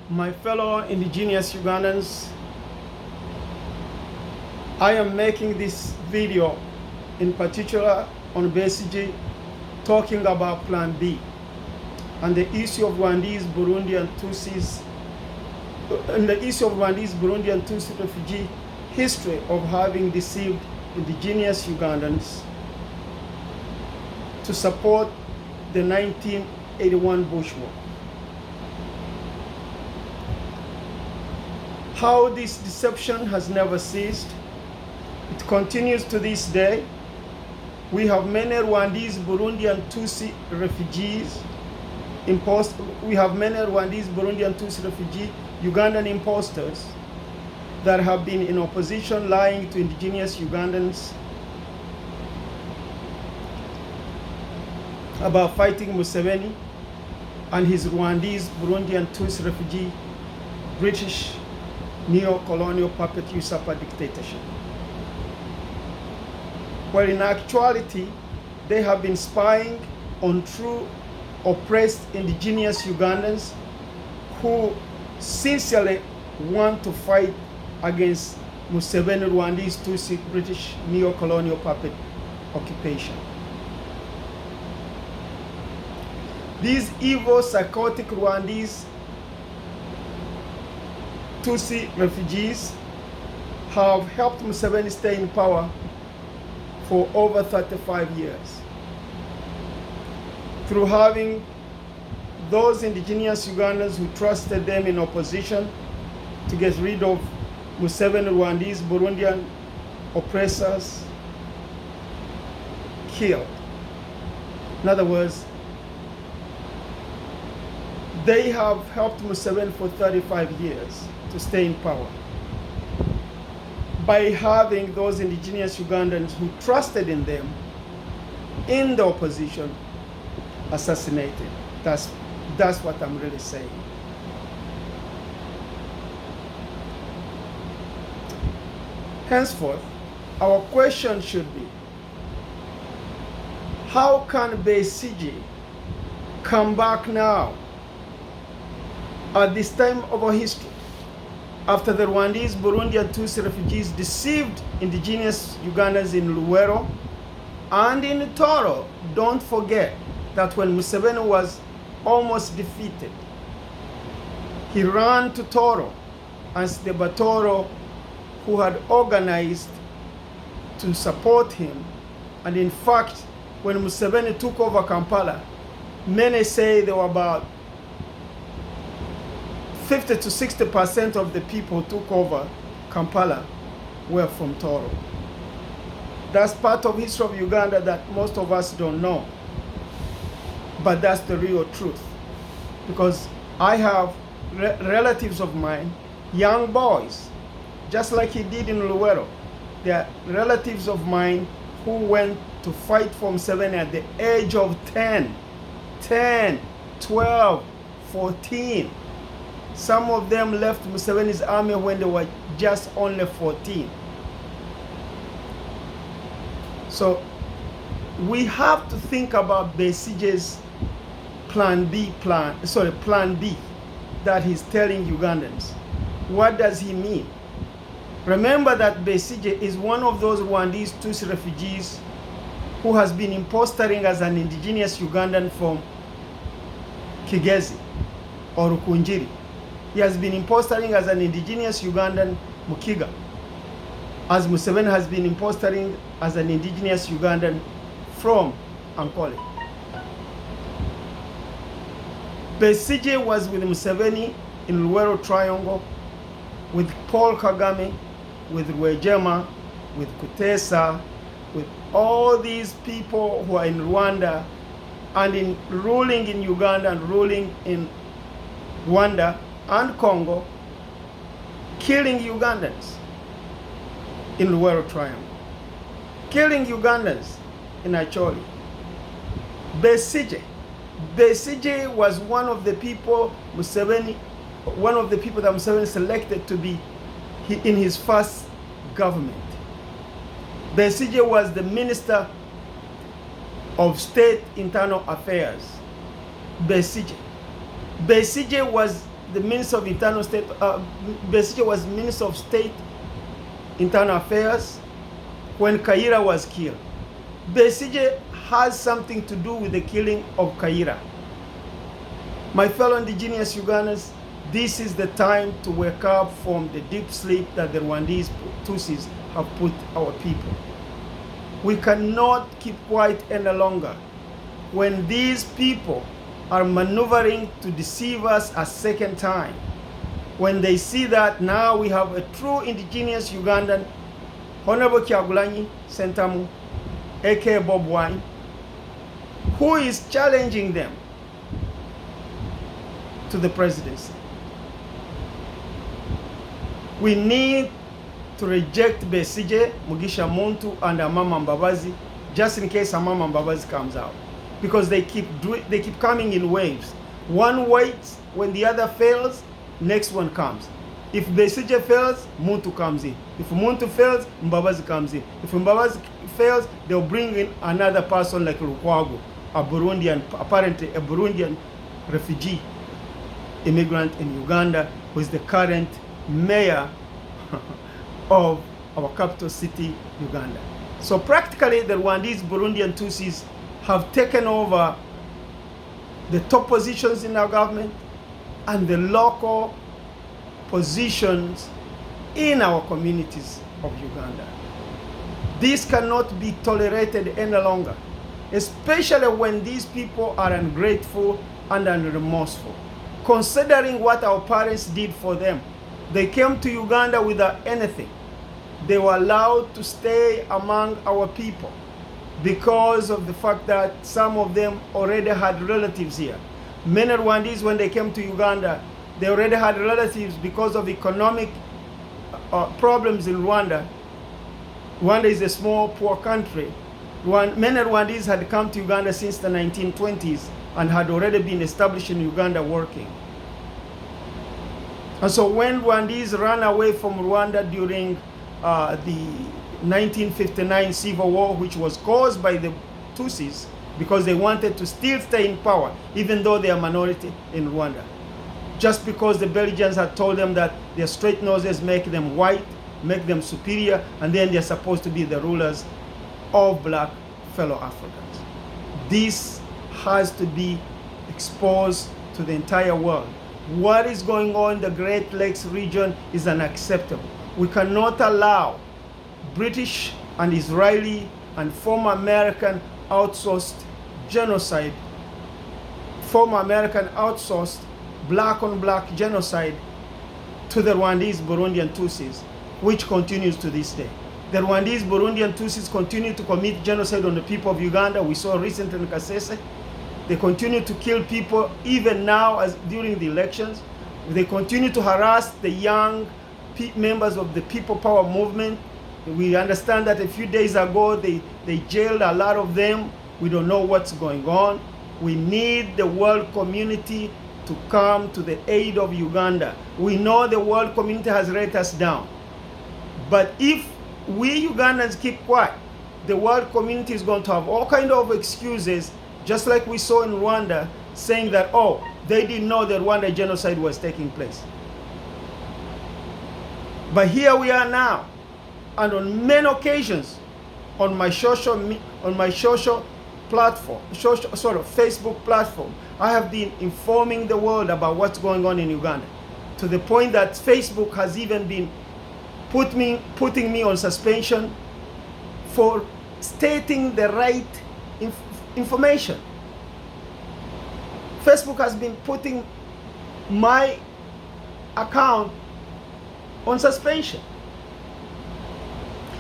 My fellow indigenous Ugandans, I am making this video in particular on BCG talking about Plan B and the issue of Rwandese, Burundi, and Tutsis, and the issue of Rwandese, Burundi, and Tutsi refugee history of having deceived indigenous Ugandans to support the 1981 Bush War. How this deception has never ceased. It continues to this day. We have many Rwandese, Burundi, and Tutsi refugees we have many Rwandese, Burundi, and Tutsi refugee Ugandan imposters that have been in opposition, lying to indigenous Ugandans about fighting Museveni and his Rwandese, Burundi, and Tutsi refugee British neo-colonial puppet usurper dictatorship. Where in actuality, they have been spying on true oppressed indigenous Ugandans who sincerely want to fight against Museveni, Rwandese, Tutsi, British neo-colonial puppet occupation. These evil, psychotic Rwandese, Tutsi refugees have helped Museveni stay in power for over 35 years. Through having those indigenous Ugandans who trusted them in opposition to get rid of Museveni, Rwandese, Burundian oppressors killed. In other words, they have helped Museveni for 35 years to stay in power by having those indigenous Ugandans who trusted in them in the opposition assassinated. That's what I'm really saying. Henceforth, our question should be, how can BCG come back now at this time of our history, after the Rwandese, Burundi, and Tutsi refugees deceived indigenous Ugandans in Luwero and in Toro? Don't forget that when Museveni was almost defeated, he ran to Toro as the Batoro who had organized to support him. And in fact, when Museveni took over Kampala, many say there were about 50 to 60% of the people who took over Kampala were from Toro. That's part of history of Uganda that most of us don't know. But that's the real truth. Because I have relatives of mine, young boys, just like he did in Luwero. They are relatives of mine who went to fight for Museveni at the age of 10, 12, 14. Some of them left Museveni's army when they were just only 14. So we have to think about BCG's Plan B that he's telling Ugandans. What does he mean? Remember that BCG is one of those Rwandese Tutsi refugees who has been impostering as an indigenous Ugandan from Kigezi or Rukunjiri. He has been impostering as an indigenous Ugandan Mukiga, as Museveni has been impostering as an indigenous Ugandan from Ankole. BCG was with Museveni in Luwero Triangle, with Paul Kagame, with Rwejema, with Kutesa, with all these people who are in Rwanda and in ruling in Uganda and ruling in Rwanda and Congo, killing Ugandans in Luwero Triangle, killing Ugandans in Acholi. BCG was one of the people that Museveni selected to be in his first government. BCG was the Minister of State Internal Affairs. BCG was the Minister of Internal State, Besigye was Minister of State Internal Affairs when Kaira was killed. Besigye has something to do with the killing of Kaira. My fellow indigenous Ugandans, this is the time to wake up from the deep sleep that the Rwandese Tutsis have put our people. We cannot keep quiet any longer when these people are maneuvering to deceive us a second time. When they see that now we have a true indigenous Ugandan, Honorable Kyagulanyi Sentamu, aka Bob Wine, who is challenging them to the presidency. We need to reject Besigye, Mugisha Muntu, and Amama Mbabazi, just in case Amama Mbabazi comes out, because they keep coming in waves. One waits, when the other fails, next one comes. If Besigye fails, Muntu comes in. If Muntu fails, Mbabazi comes in. If Mbabazi fails, they'll bring in another person like Lukwago, a Burundian, apparently a Burundian refugee immigrant in Uganda, who is the current mayor of our capital city, Uganda. So practically, the Rwandese Burundian Tutsis have taken over the top positions in our government and the local positions in our communities of Uganda. This cannot be tolerated any longer, especially when these people are ungrateful and unremorseful. Considering what our parents did for them, they came to Uganda without anything. They were allowed to stay among our people because of the fact that some of them already had relatives here. Many Rwandese, when they came to Uganda, they already had relatives because of economic problems in Rwanda. Rwanda is a small, poor country. Many Rwandese had come to Uganda since the 1920s and had already been established in Uganda working. And so when Rwandese ran away from Rwanda during the 1959 civil war, which was caused by the Tutsis because they wanted to still stay in power, even though they are minority in Rwanda, just because the Belgians had told them that their straight noses make them white, make them superior, and then they're supposed to be the rulers of black fellow Africans. This has to be exposed to the entire world. What is going on in the Great Lakes region is unacceptable. We cannot allow British and Israeli and former American outsourced genocide, former American outsourced black on black genocide to the Rwandese Burundian Tutsis, which continues to this day. The Rwandese Burundian Tutsis continue to commit genocide on the people of Uganda. We saw recently in Kasese. They continue to kill people even now as during the elections. They continue to harass the young members of the People Power movement. We understand that a few days ago they jailed a lot of them. We don't know what's going on. We need the world community to come to the aid of Uganda. We know the world community has let us down. But if we Ugandans keep quiet, the world community is going to have all kinds of excuses, just like we saw in Rwanda, saying that, oh, they didn't know that Rwanda genocide was taking place. But here we are now, and on many occasions, on my social platform, Facebook platform, I have been informing the world about what's going on in Uganda, to the point that Facebook has even been putting me on suspension for stating the right information. Facebook has been putting my account on suspension.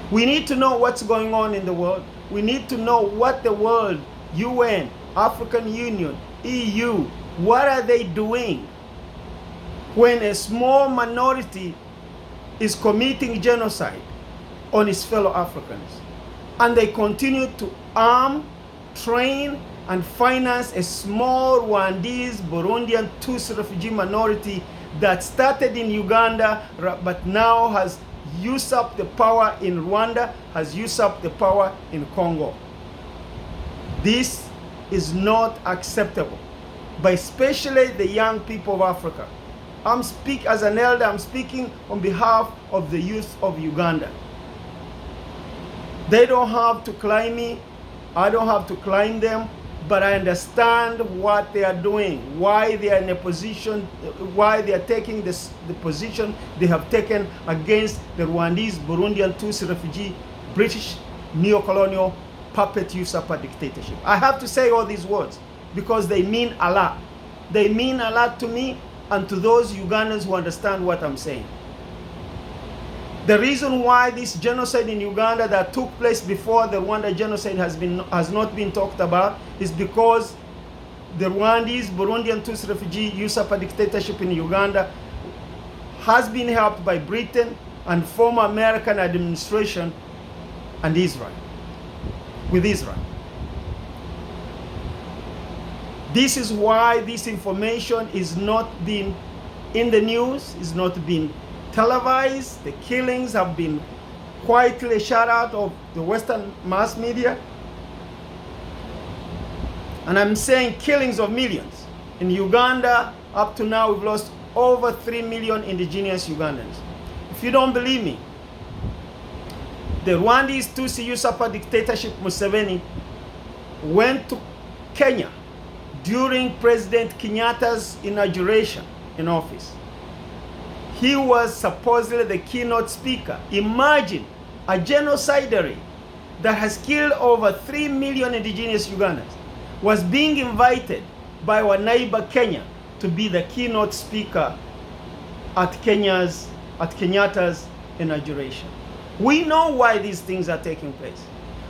We need to know what's going on in the world. We need to know what the world, UN, African Union, EU, what are they doing when a small minority is committing genocide on its fellow Africans, and they continue to arm, train, and finance a small Rwandese Burundian Tutsi refugee minority that started in Uganda but now has usurped the power in Rwanda, has usurped the power in Congo. This is not acceptable, but especially the young people of Africa. as an elder, I'm speaking on behalf of the youth of Uganda. They don't have to climb me. I don't have to climb them. But I understand what they are doing, why they are in a position, why they are taking the position they have taken against the Rwandese, Burundian, Tutsi refugee, British neo-colonial puppet usurper dictatorship. I have to say all these words because they mean a lot. They mean a lot to me and to those Ugandans who understand what I'm saying. The reason why this genocide in Uganda that took place before the Rwanda genocide has not been talked about is because the Rwandese, Burundian, Tutsi refugee usurper dictatorship in Uganda has been helped by Britain and former American administration and Israel, with Israel. This is why this information is not being in the news, is not being televised. The killings have been quietly shut out of the Western mass media. And I'm saying killings of millions. In Uganda, up to now, we've lost over 3 million indigenous Ugandans. If you don't believe me, the Rwandese Tutsi usurper dictatorship Museveni went to Kenya during President Kenyatta's inauguration in office. He was supposedly the keynote speaker. Imagine a genocidary that has killed over 3 million indigenous Ugandans was being invited by our neighbor Kenya to be the keynote speaker at Kenyatta's inauguration. We know why these things are taking place.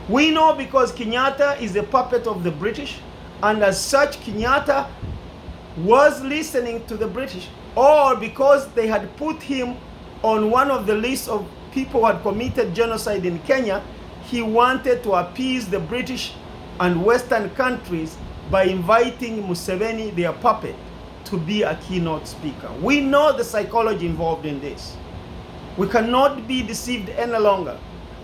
We know because Kenyatta is a puppet of the British, and as such Kenyatta was listening to the British, or because they had put him on one of the lists of people who had committed genocide in Kenya, he wanted to appease the British and Western countries by inviting Museveni, their puppet, to be a keynote speaker. We know the psychology involved in this. We cannot be deceived any longer.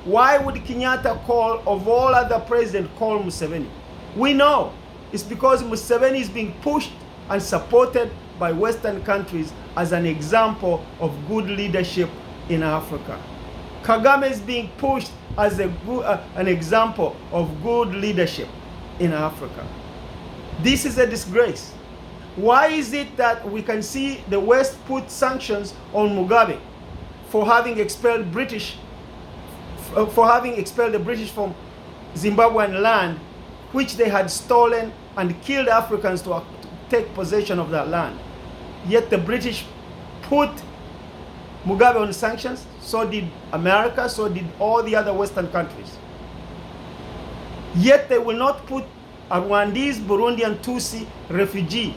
Why would Kenyatta call, of all other presidents, call Museveni? We know it's because Museveni is being pushed and supported by Western countries as an example of good leadership in Africa. Kagame is being pushed as an example of good leadership in Africa. This is a disgrace. Why is it that we can see the West put sanctions on Mugabe for having expelled the British from Zimbabwean land, which they had stolen and killed Africans to take possession of that land? Yet the British put Mugabe on sanctions, so did America, so did all the other Western countries. Yet they will not put a Rwandese, Burundian, Tutsi refugee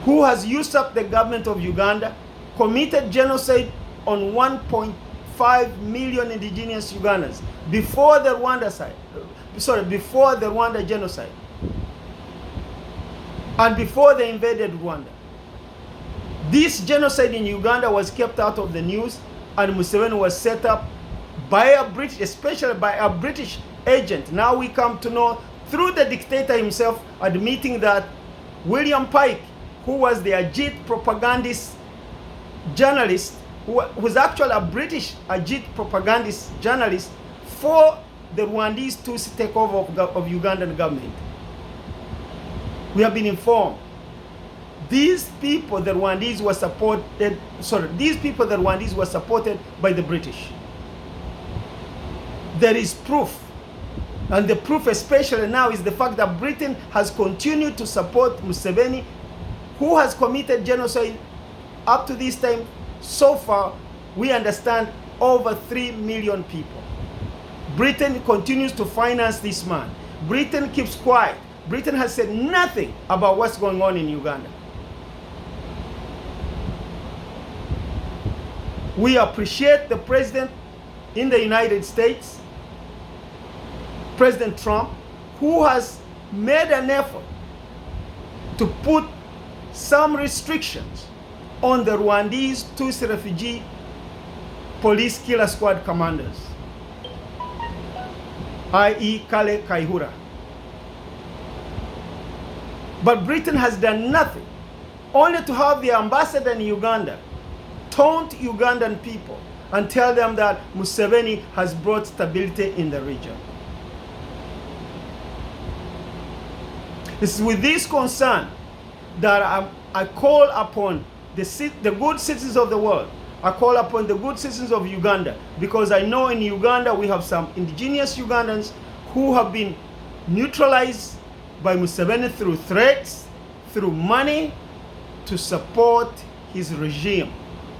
who has usurped the government of Uganda, committed genocide on 1.5 million indigenous Ugandans before the Rwanda genocide, and before they invaded Rwanda. This genocide in Uganda was kept out of the news, and Museveni was set up by a British, especially by a British agent. Now we come to know through the dictator himself admitting that William Pike, who was the Ajit propagandist journalist, who was actually a British Ajit propagandist journalist for the Rwandese Tutsi takeover of Ugandan government. We have been informed. These people, the Rwandese, were supported by the British. There is proof. And the proof especially now is the fact that Britain has continued to support Museveni, who has committed genocide up to this time. So far, we understand over 3 million people. Britain continues to finance this man. Britain keeps quiet. Britain has said nothing about what's going on in Uganda. We appreciate the president in the United States, President Trump, who has made an effort to put some restrictions on the Rwandese Tutsi refugee police killer squad commanders, i.e. Kale Kaihura. But Britain has done nothing only to have the ambassador in Uganda taunt Ugandan people and tell them that Museveni has brought stability in the region. It's with this concern that I call upon the good citizens of the world. I call upon the good citizens of Uganda, because I know in Uganda we have some indigenous Ugandans who have been neutralized by Museveni through threats, through money, to support his regime.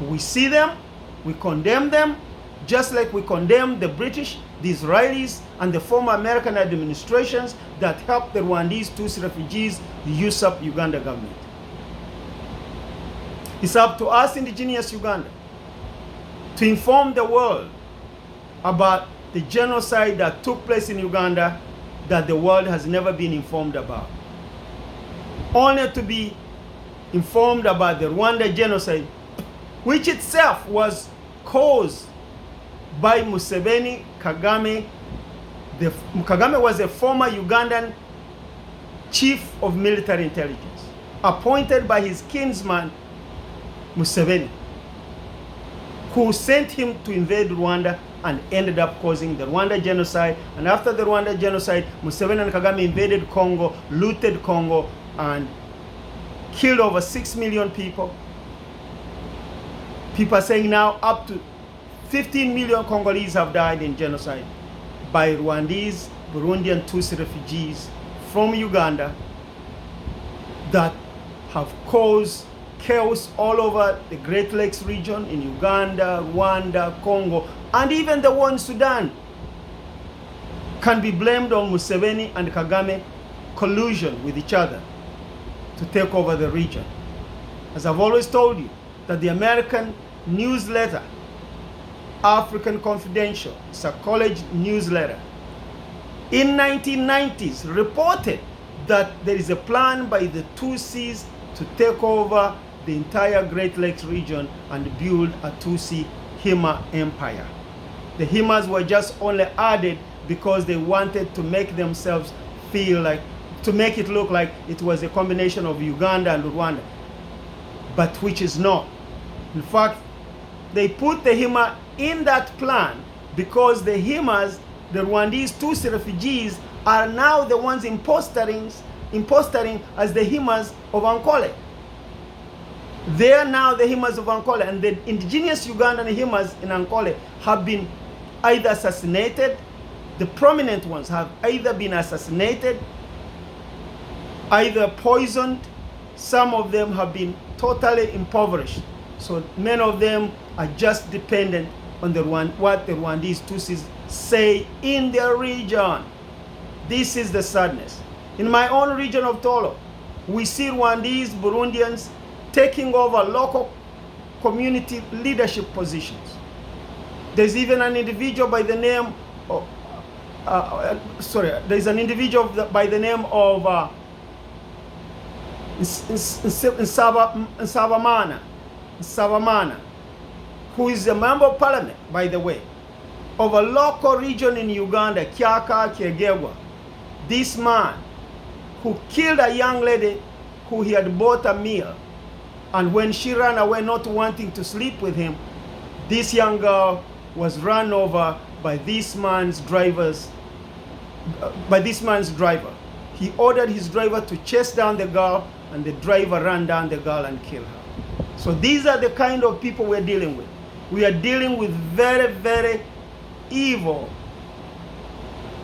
We see them, we condemn them, just like we condemn the British, the Israelis, and the former American administrations that helped the Rwandese Tutsi refugees usurp Uganda government. It's up to us, indigenous Uganda, to inform the world about the genocide that took place in Uganda that the world has never been informed about. Only to be informed about the Rwanda genocide, which itself was caused by Museveni, Kagame. Kagame was a former Ugandan chief of military intelligence, appointed by his kinsman, Museveni, who sent him to invade Rwanda and ended up causing the Rwanda genocide. And after the Rwanda genocide, Museveni and Kagame invaded Congo, looted Congo, and killed over 6 million people. People are saying now up to 15 million Congolese have died in genocide by Rwandese, Burundian Tutsi refugees from Uganda that have caused chaos all over the Great Lakes region in Uganda, Rwanda, Congo, and even the war in Sudan can be blamed on Museveni and Kagame collusion with each other to take over the region. As I've always told you, that the American newsletter, African Confidential, it's a college newsletter, in 1990s reported that there is a plan by the Tutsis to take over the entire Great Lakes region and build a Tutsi Hima empire. The Himas were just only added because they wanted to make themselves feel like, to make it look like it was a combination of Uganda and Rwanda, but which is not. In fact, they put the Hima in that plan because the Himas, the Rwandese Tutsi refugees, are now the ones impostoring as the Himas of Ankole. They are now the Himas of Ankole, and the indigenous Ugandan Himas in Ankole have been either assassinated. The prominent ones have either been assassinated, either poisoned. Some of them have been totally impoverished. So many of them are just dependent on what the Rwandese Tutsis say in their region. This is the sadness. In my own region of Tolo, we see Rwandese, Burundians taking over local community leadership positions. There's even an individual by the name of, there's an individual by the name of Nsabamana, who is a member of parliament, by the way, of a local region in Uganda, Kyaka Kyegegwa. This man who killed a young lady who he had bought a meal, and when she ran away not wanting to sleep with him, this young girl was run over by this man's driver. He ordered his driver to chase down the girl, and the driver ran down the girl and killed her. So these are the kind of people we're dealing with. We are dealing with very, very evil,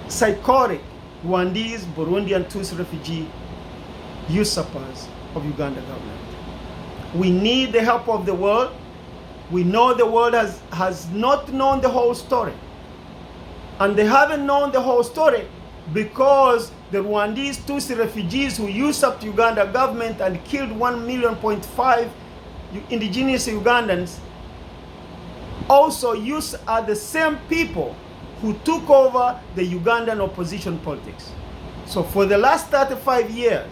psychotic Rwandese, Burundian Tutsi refugee usurpers of Uganda government. We need the help of the world. We know the world has not known the whole story. And they haven't known the whole story because the Rwandese Tutsi refugees who usurped Uganda government and killed 1.5 million indigenous Ugandans also are the same people who took over the Ugandan opposition politics. So for the last 35 years,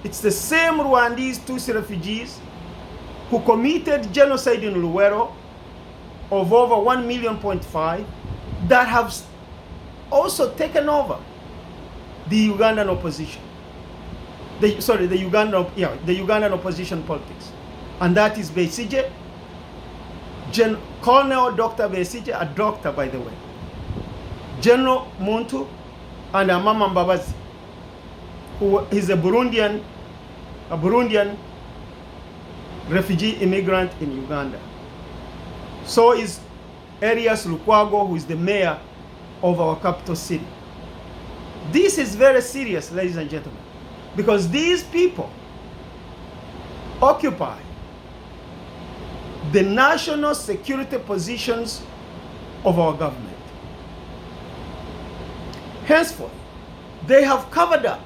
it's the same Rwandese Tutsi refugees who committed genocide in Luwero of over 1.5 million that have also taken over the Ugandan opposition. the Ugandan opposition politics, and that is Besigye, Colonel Dr. Besigye, a doctor by the way, General Muntu, and Amama Mbabazi, who is a Burundian refugee immigrant in Uganda. So is Erias Lukwago, who is the mayor of our capital city. This is very serious, ladies and gentlemen, because these people occupy the national security positions of our government. Henceforth, they have covered up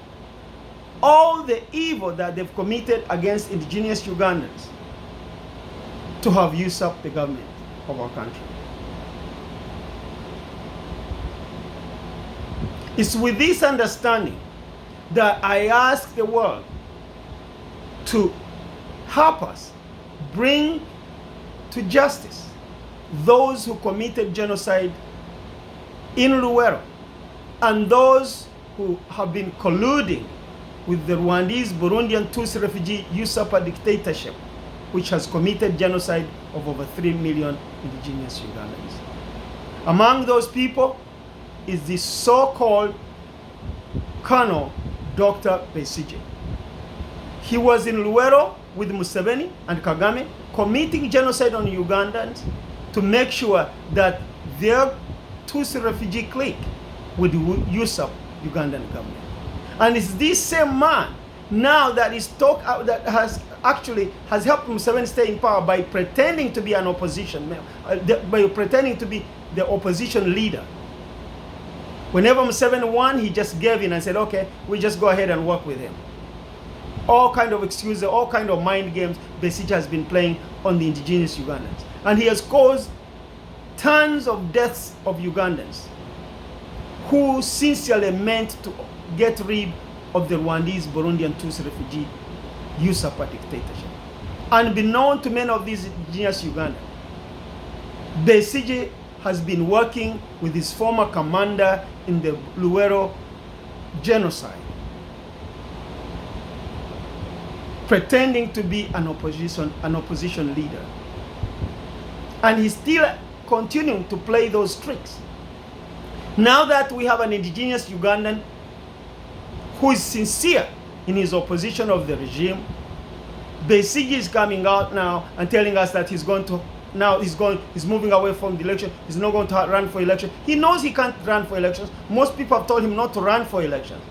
all the evil that they've committed against indigenous Ugandans to have usurped the government of our country. It's with this understanding that I ask the world to help us bring to justice those who committed genocide in Luwero and those who have been colluding with the Rwandese Burundian Tutsi refugee usurper dictatorship, which has committed genocide of over 3 million indigenous Ugandans. Among those people is the so-called Colonel Dr. Besigye. He was in Luwero with Museveni and Kagame, committing genocide on Ugandans to make sure that their Tutsi refugee clique would usurp Ugandan government. And it's this same man now that is that has helped Museveni stay in power by pretending to be an opposition, by pretending to be the opposition leader. Whenever Museveni won, he just gave in and said, okay, we just go ahead and work with him. All kind of excuses, all kind of mind games Besigye has been playing on the indigenous Ugandans. And he has caused tons of deaths of Ugandans who sincerely meant to get rid of the Rwandese Burundian Tutsi refugee usurper dictatorship. Unbeknown to many of these indigenous Ugandans, Besigye has been working with his former commander in the Luwero genocide, pretending to be an opposition leader. And he's still continuing to play those tricks. Now that we have an indigenous Ugandan who is sincere in his opposition of the regime, Besigye is coming out now and telling us that he's moving away from the election. He's not going to run for election. He knows he can't run for elections. Most people have told him not to run for elections.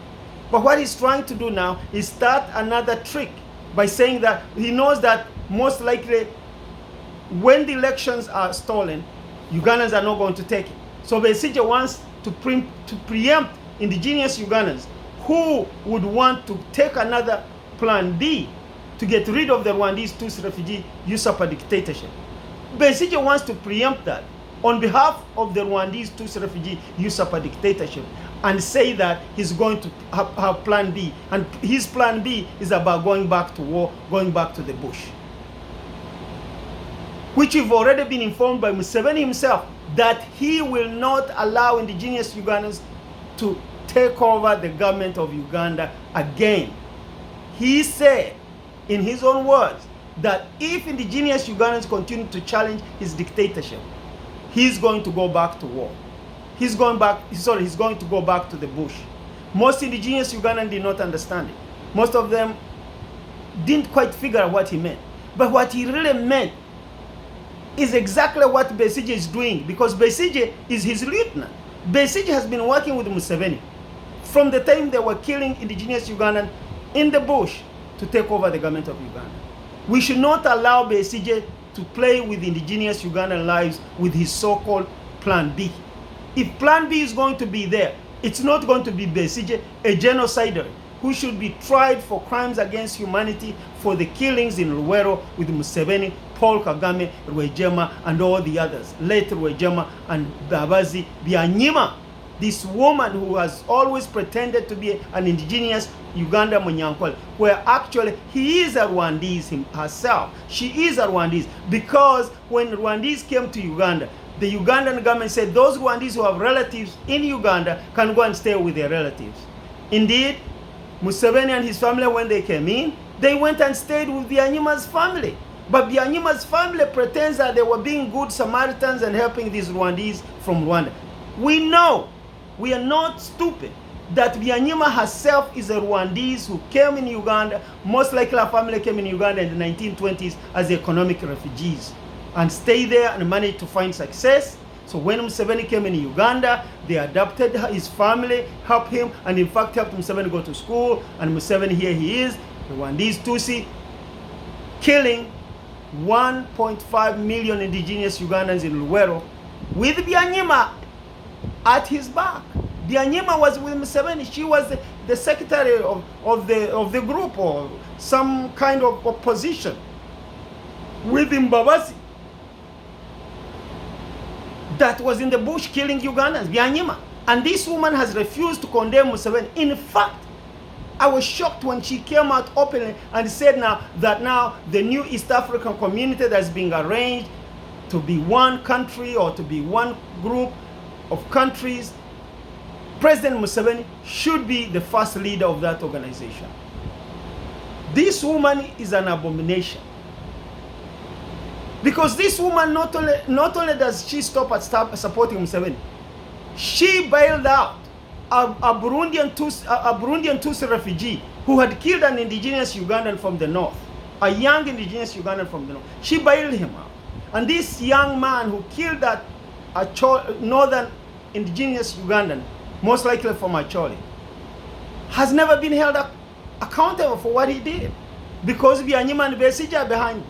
But what he's trying to do now is start another trick by saying that he knows that most likely when the elections are stolen, Ugandans are not going to take it. So Besigye wants to preempt indigenous Ugandans who would want to take another plan B to get rid of the Rwandese Tutsi refugee usurper dictatorship. Besigye wants to preempt that on behalf of the Rwandese Tutsi refugee usurper dictatorship and say that he's going to have plan B. And his plan B is about going back to war, going back to the bush. Which we've already been informed by Museveni himself that he will not allow indigenous Ugandans to take over the government of Uganda again. He said, in his own words, that if indigenous Ugandans continue to challenge his dictatorship, he's going to go back to war. He's going to go back to the bush. Most indigenous Ugandans did not understand it. Most of them didn't quite figure out what he meant. But what he really meant is exactly what Besigye is doing, because Besigye is his lieutenant. Besigye has been working with Museveni from the time they were killing indigenous Ugandans in the bush to take over the government of Uganda. We should not allow Besigye to play with indigenous Ugandan lives with his so-called Plan B. If Plan B is going to be there, it's not going to be Besigye, a genocider who should be tried for crimes against humanity for the killings in Luwero with Museveni, Paul Kagame, Rwejema, and all the others. Late Rwejema and Babazi Byanyima. This woman who has always pretended to be an indigenous Uganda Munyankole, where actually he is a Rwandese herself. She is a Rwandese, because when Rwandese came to Uganda, the Ugandan government said those Rwandese who have relatives in Uganda can go and stay with their relatives. Indeed, Museveni and his family, when they came in, they went and stayed with Byanyuma's family. But Byanyuma's family pretends that they were being good Samaritans and helping these Rwandese from Rwanda. We know, we are not stupid, that Byanyuma herself is a Rwandese who came in Uganda. Most likely her family came in Uganda in the 1920s as economic refugees and stayed there and managed to find success. So when Museveni came in Uganda, they adopted his family, helped him, and in fact helped Museveni go to school. And Museveni, here he is, the Rwandese Tutsi, killing 1.5 million indigenous Ugandans in Luwero with Byanyima at his back. Byanyima was with Museveni. She was the secretary of the group, or some kind of opposition with Mbabazi that was in the bush killing Ugandans, Byanyima. And this woman has refused to condemn Museveni. In fact, I was shocked when she came out openly and said now the new East African community that's being arranged to be one country or to be one group of countries, President Museveni should be the first leader of that organization. This woman is an abomination. Because this woman not only does she stop supporting Museveni, she bailed out a Burundian Tutsi refugee who had killed an indigenous Ugandan from the north, a young indigenous Ugandan from the north. She bailed him out. And this young man who killed that northern indigenous Ugandan, most likely from Acholi, has never been held accountable for what he did. Because Byanyima and Besigye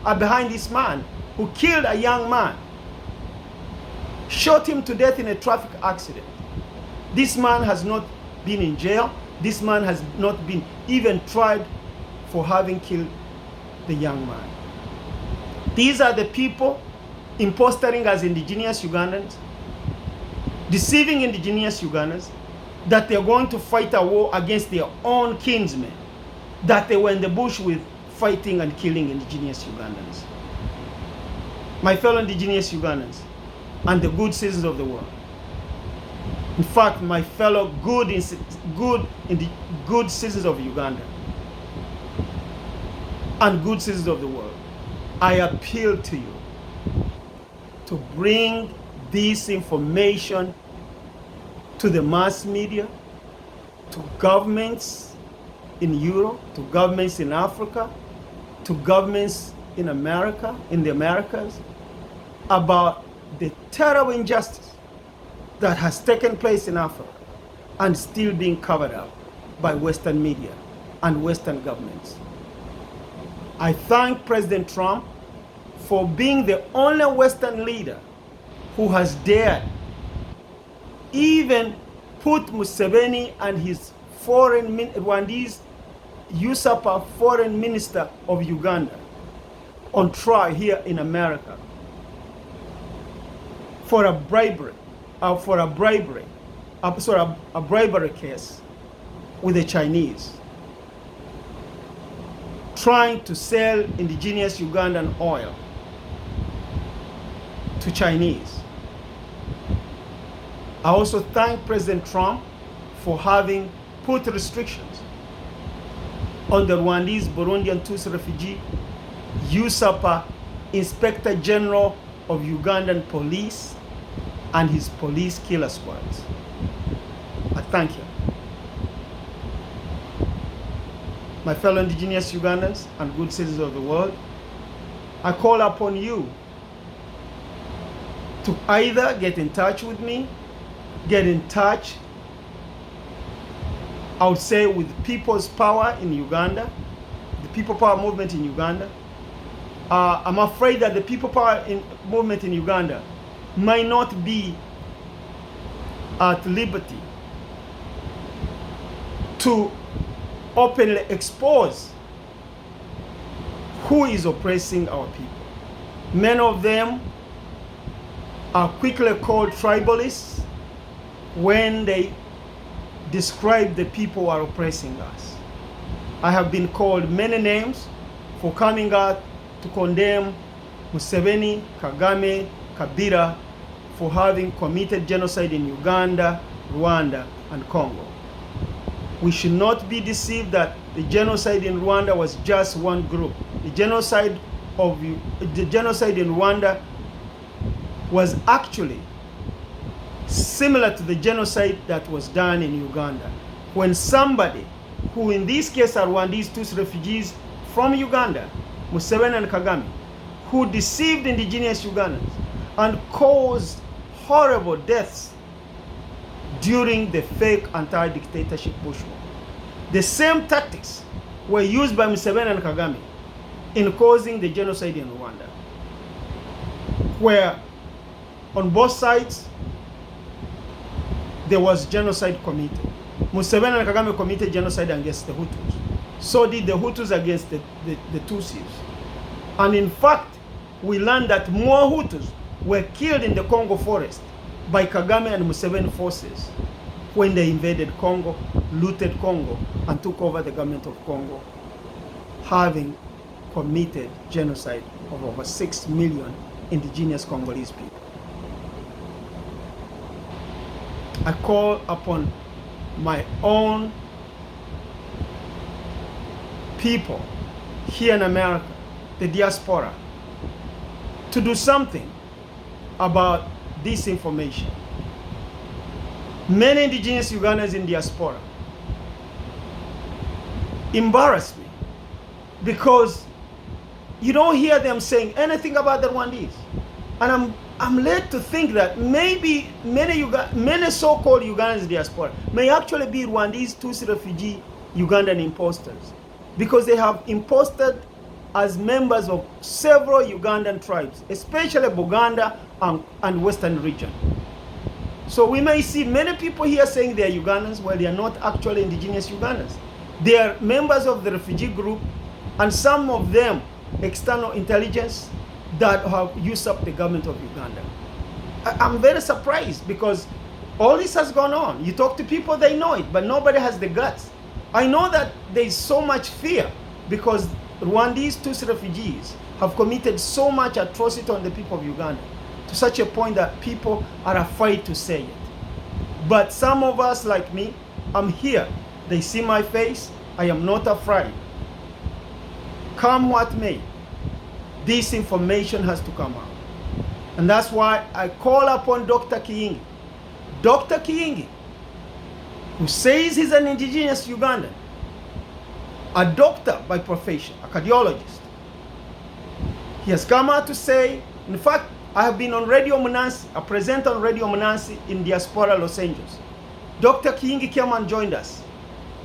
are behind this man who killed a young man, shot him to death in a traffic accident. This man has not been in jail. This man has not been even tried for having killed the young man. These are the people impostering as indigenous Ugandans, deceiving indigenous Ugandans that they're going to fight a war against their own kinsmen that they were in the bush with, fighting and killing indigenous Ugandans. My fellow indigenous Ugandans and the good citizens of the world. In fact, my fellow good citizens of Uganda and good citizens of the world, I appeal to you to bring this information to the mass media, to governments in Europe, to governments in Africa, to governments in America, in the Americas, about the terrible injustice that has taken place in Africa and still being covered up by Western media and Western governments. I thank President Trump for being the only Western leader who has dared even put Museveni and his Rwandese usurper foreign minister of Uganda on trial here in America for a bribery case with the Chinese, trying to sell indigenous Ugandan oil to Chinese. I also thank President Trump for having put restrictions on the Rwandese Burundian Tutsi refugee usurper Inspector General of Ugandan Police and his police killer squads. I thank you. My fellow indigenous Ugandans and good citizens of the world, I call upon you to either get in touch with me, get in touch, I would say, with People's Power in Uganda, the People Power movement in Uganda. I'm afraid that the People Power movement in Uganda might not be at liberty to openly expose who is oppressing our people. Many of them are quickly called tribalists when they describe the people who are oppressing us. I have been called many names for coming out to condemn Museveni, Kagame, Kabila for having committed genocide in Uganda, Rwanda, and Congo. We should not be deceived that the genocide in Rwanda was just one group. The genocide in Rwanda was actually similar to the genocide that was done in Uganda. When somebody, who in this case are Rwandese Tutsi refugees from Uganda, Museveni and Kagame, who deceived indigenous Ugandans and caused horrible deaths during the fake anti-dictatorship bush war. The same tactics were used by Museveni and Kagame in causing the genocide in Rwanda, where on both sides there was genocide committed. Museveni and Kagame committed genocide against the Hutus. So did the Hutus against the Tutsis. And in fact, we learned that more Hutus were killed in the Congo forest by Kagame and Museveni forces when they invaded Congo, looted Congo, and took over the government of Congo, having committed genocide of over 6 million indigenous Congolese people. I call upon my own people here in America, the diaspora, to do something about this information. Many indigenous Ugandans in diaspora embarrass me because you don't hear them saying anything about the Rwandese. And I'm led to think that maybe many so-called Ugandans diaspora may actually be Rwandese Tutsi refugee Ugandan imposters, because they have imposted as members of several Ugandan tribes, especially Buganda and Western region. So we may see many people here saying they are Ugandans while they are not actually indigenous Ugandans. They are members of the refugee group, and some of them external intelligence that have usurped the government of Uganda. I'm very surprised because all this has gone on. You talk to people, they know it, but nobody has the guts. I know that there is so much fear because Rwandese Tutsi refugees have committed so much atrocity on the people of Uganda, to such a point that people are afraid to say it. But some of us, like me, I'm here. They see my face. I am not afraid. Come what may, this information has to come out. And that's why I call upon Dr. Kiyingi. Dr. Kiyingi, who says he's an indigenous Ugandan, a doctor by profession, a cardiologist. He has come out to say, in fact, I have been on Radio Munansi, a presenter on Radio Munansi in diaspora Los Angeles. Dr. Kiyingi came and joined us.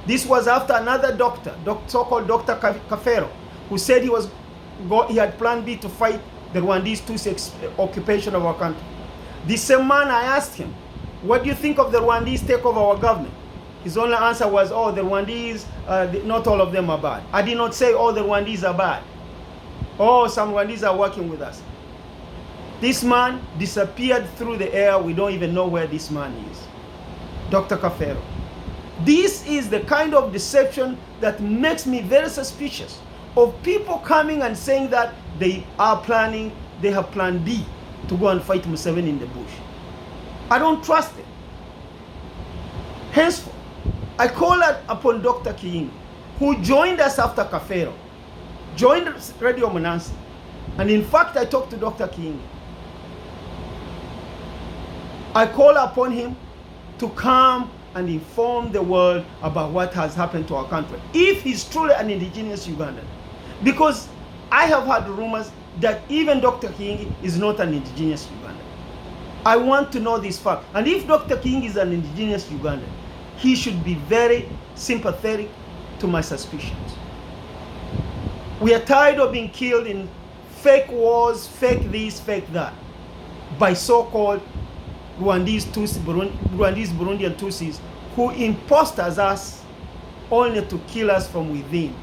This was after another doctor, so-called Dr. Kafero, who said he had plan B to fight the Rwandese Tutsi occupation of our country. This same man, I asked him, what do you think of the Rwandese take over our government? His only answer was, oh, the Rwandese, not all of them are bad. I did not say all the Rwandese are bad. Oh, some Rwandese are working with us. This man disappeared through the air. We don't even know where this man is. Dr. Kafero. This is the kind of deception that makes me very suspicious of people coming and saying that they have plan B to go and fight Museveni in the bush. I don't trust it. Henceforth, I call upon Dr. Kiyingi, who joined us after Kafero, joined Radio Munansi, and in fact I talked to Dr. Kiyingi. I call upon him to come and inform the world about what has happened to our country, if he's truly an indigenous Ugandan. Because I have heard rumors that even Dr. Kiyingi is not an indigenous Ugandan. I want to know this fact. And if Dr. Kiyingi is an indigenous Ugandan, he should be very sympathetic to my suspicions. We are tired of being killed in fake wars, fake this, fake that, by so-called Rwandese Burundian Tutsis who imposed as us only to kill us from within.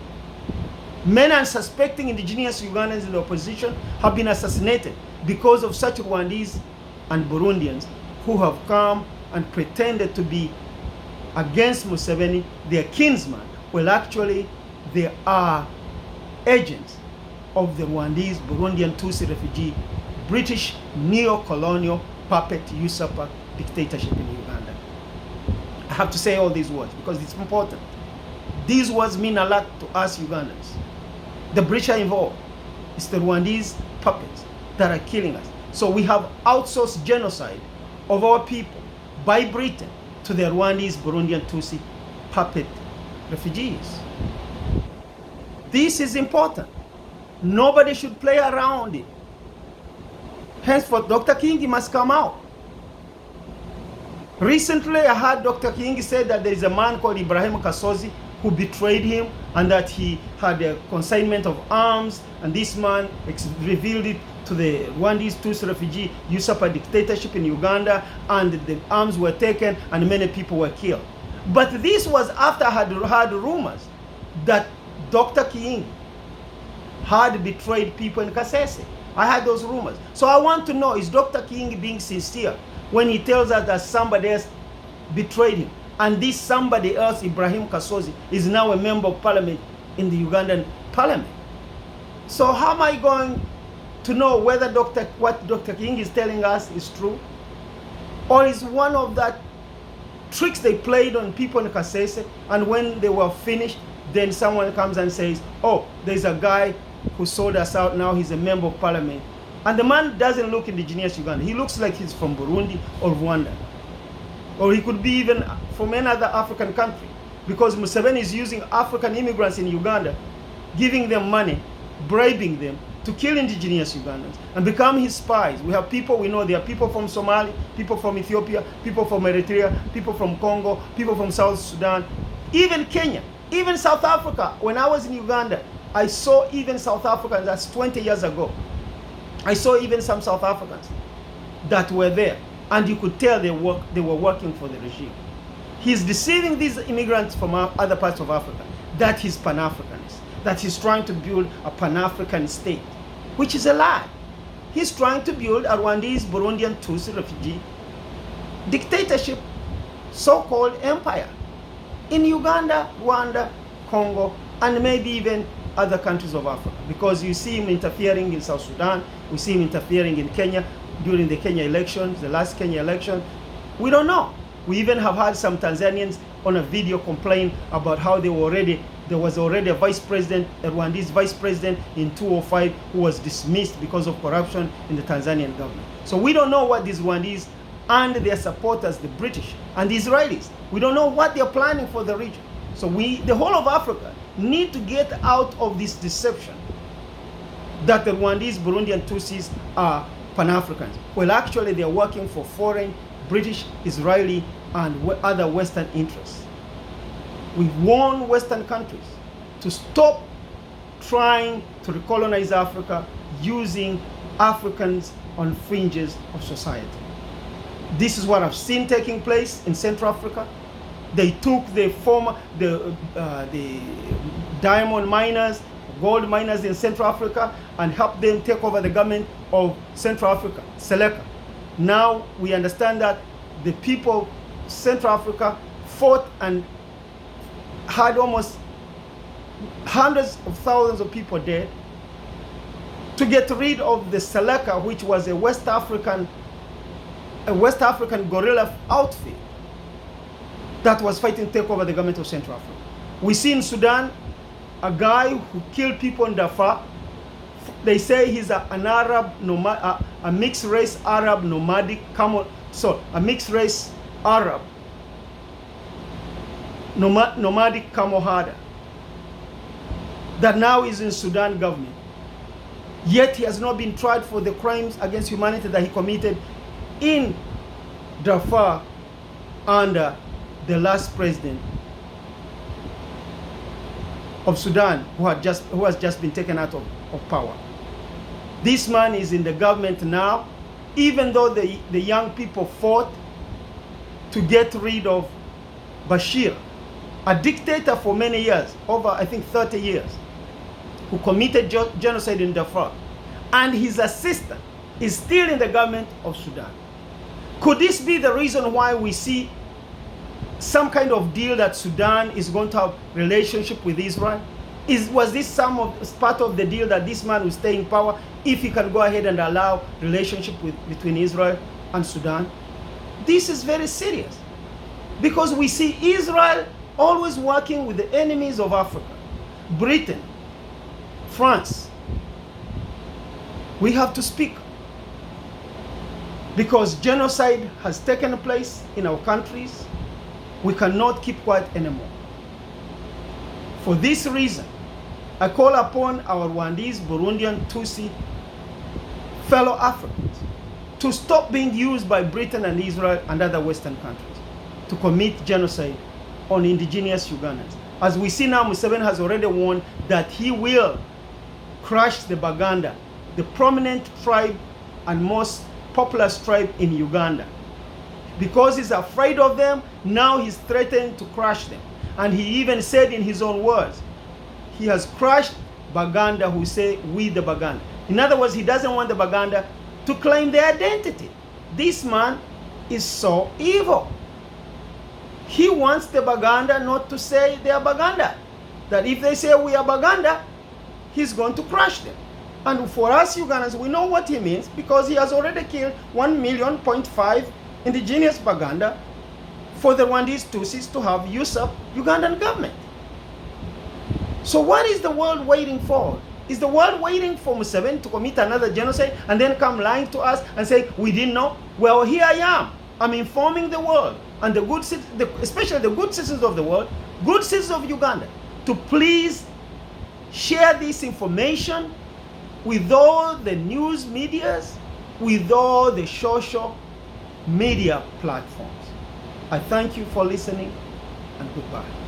Many unsuspecting indigenous Ugandans in the opposition have been assassinated because of such Rwandese and Burundians who have come and pretended to be against Museveni, their kinsman. Well, actually, they are agents of the Rwandese Burundian Tutsi refugee, British neo-colonial puppet usurper dictatorship in Uganda. I have to say all these words because it's important. These words mean a lot to us Ugandans. The British are involved. It's the Rwandese puppets that are killing us. So we have outsourced genocide of our people by Britain to the Rwandese, Burundian, Tutsi puppet refugees. This is important. Nobody should play around it. Henceforth, Dr. King must come out. Recently, I heard Dr. King say that there is a man called Ibrahim Kasozi who betrayed him and that he had a consignment of arms, and this man revealed it to the Rwandese Tutsi refugee usurper dictatorship in Uganda, and the arms were taken and many people were killed. But this was after I had heard rumors that Dr. King had betrayed people in Kasese. I had those rumors. So I want to know, is Dr. King being sincere when he tells us that somebody else betrayed him? And this somebody else, Ibrahim Kasozi, is now a member of parliament in the Ugandan parliament. So how am I going to know whether what Dr. King is telling us is true? Or is one of that tricks they played on people in Kasese, and when they were finished, then someone comes and says, oh, there's a guy who sold us out, now he's a member of parliament. And the man doesn't look indigenous Uganda. He looks like he's from Burundi or Rwanda. Or he could be even from any other African country. Because Museveni is using African immigrants in Uganda, giving them money, bribing them to kill indigenous Ugandans and become his spies. We have people, we know there are people from Somalia, people from Ethiopia, people from Eritrea, people from Congo, people from South Sudan, even Kenya, even South Africa. When I was in Uganda, I saw even South Africans, that's 20 years ago. I saw even some South Africans that were there, and you could tell they were working for the regime. He's deceiving these immigrants from other parts of Africa that he's Pan-Africanist, that he's trying to build a Pan-African state, which is a lie. He's trying to build a Rwandese, Burundian, Tutsi refugee dictatorship, so-called empire, in Uganda, Rwanda, Congo, and maybe even other countries of Africa. Because you see him interfering in South Sudan, we see him interfering in Kenya during the Kenya elections, the last Kenya election. We don't know. We even have had some Tanzanians on a video complain about how there was already a vice president, a Rwandese vice president in 2005 who was dismissed because of corruption in the Tanzanian government. So we don't know what these Rwandese and their supporters, the British and the Israelis, we don't know what they're planning for the region. So the whole of Africa need to get out of this deception that the Rwandese, Burundian Tutsis are Pan-Africans. Well, actually, they're working for foreign, British, Israeli, and other Western interests. We warn Western countries to stop trying to recolonize Africa using Africans on fringes of society. This is what I've seen taking place in Central Africa. They took the diamond miners, gold miners in Central Africa and helped them take over the government of Central Africa, Seleka. Now we understand that the people of Central Africa fought and had almost hundreds of thousands of people dead to get rid of the Seleka, which was a West African guerrilla outfit that was fighting to take over the government of Central Africa. We see in Sudan a guy who killed people in Darfur. They say he's an Arab, a mixed race Arab nomadic camel. So a mixed race Arab nomadic camel herder that now is in Sudan government. Yet he has not been tried for the crimes against humanity that he committed in Darfur under the last president of Sudan who has just been taken out of power. This man is in the government now, even though the young people fought to get rid of Bashir, a dictator for many years, over I think 30 years, who committed genocide in Darfur, and his assistant is still in the government of Sudan. Could this be the reason why we see some kind of deal that Sudan is going to have relationship with Israel? Was this part of the deal that this man will stay in power if he can go ahead and allow relationship between Israel and Sudan? This is very serious. Because we see Israel always working with the enemies of Africa. Britain, France. We have to speak. Because genocide has taken place in our countries. We cannot keep quiet anymore. For this reason, I call upon our Rwandese, Burundian, Tutsi fellow Africans to stop being used by Britain and Israel and other Western countries to commit genocide on indigenous Ugandans. As we see now, Museveni has already warned that he will crush the Baganda, the prominent tribe and most populous tribe in Uganda. Because he's afraid of them, now he's threatened to crush them. And he even said in his own words, he has crushed Baganda who say, we the Baganda. In other words, he doesn't want the Baganda to claim their identity. This man is so evil. He wants the Baganda not to say they are Baganda. That if they say we are Baganda, he's going to crush them. And for us Ugandans, we know what he means because he has already killed 1.5 million indigenous Baganda for the Rwandese Tutsis to have usurped Ugandan government. So what is the world waiting for? Is the world waiting for Museveni to commit another genocide and then come lying to us and say, we didn't know? Well, here I am. I'm informing the world and the good, especially the good citizens of the world, good citizens of Uganda, to please share this information with all the news medias, with all the social media platforms. I thank you for listening and goodbye.